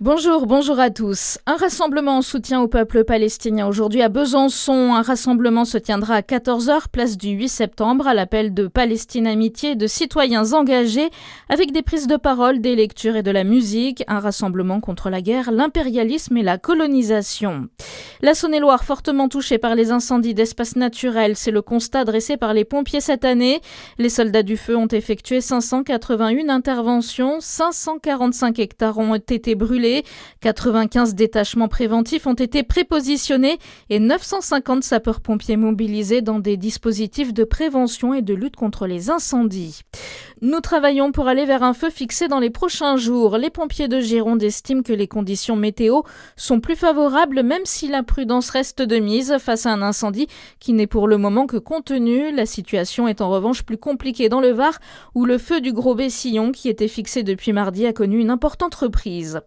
Bonjour à tous. Un rassemblement en soutien au peuple palestinien aujourd'hui à Besançon. Un rassemblement se tiendra à 14h, place du 8 septembre, à l'appel de Palestine Amitié et de citoyens engagés, avec des prises de parole, des lectures et de la musique. Un rassemblement contre la guerre, l'impérialisme et la colonisation. La Saône-et-Loire, fortement touchée par les incendies d'espaces naturels, c'est le constat dressé par les pompiers cette année. Les soldats du feu ont effectué 581 interventions, 545 hectares ont été brûlés. 95 détachements préventifs ont été prépositionnés et 950 sapeurs-pompiers mobilisés dans des dispositifs de prévention et de lutte contre les incendies. Nous travaillons pour aller vers un feu fixé dans les prochains jours. Les pompiers de Gironde estiment que les conditions météo sont plus favorables, même si la prudence reste de mise face à un incendie qui n'est pour le moment que contenu. La situation est en revanche plus compliquée dans le Var, où le feu du Gros Bessillon, qui était fixé depuis mardi, a connu une importante reprise.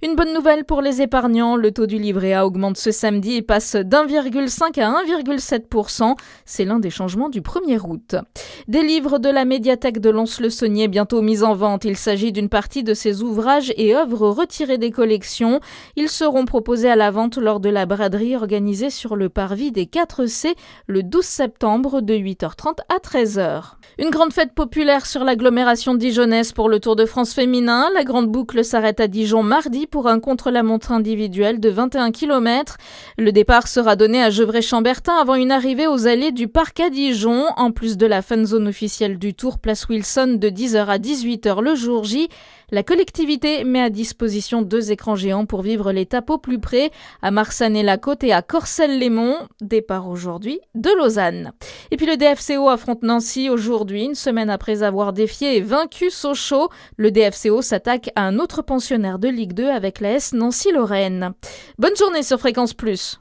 Une bonne nouvelle pour les épargnants, le taux du livret A augmente ce samedi et passe d'1,5 à 1,7%. C'est l'un des changements du 1er août. Des livres de la médiathèque de Lons-le-Saunier bientôt mis en vente. Il s'agit d'une partie de ces ouvrages et œuvres retirées des collections. Ils seront proposés à la vente lors de la braderie organisée sur le parvis des 4C le 12 septembre de 8h30 à 13h. Une grande fête populaire sur l'agglomération dijonnaise pour le Tour de France féminin. La grande boucle s'arrête à Dijon mardi pour un contre-la-montre individuel de 21 km. Le départ sera donné à Gevrey-Chambertin avant une arrivée aux allées du parc à Dijon. En plus de la fan zone officielle du Tour, place Wilson de 10h à 18h le jour J. La collectivité met à disposition 2 écrans géants pour vivre l'étape au plus près, à Marsanne-et-la-Côte et à Corcelles-les-Monts. Départ aujourd'hui de Lausanne. Et puis le DFCO affronte Nancy aujourd'hui, une semaine après avoir défié et vaincu Sochaux. Le DFCO s'attaque à un autre pensionnaire de Ligue 2 avec l'AS Nancy-Lorraine. Bonne journée sur Fréquence Plus.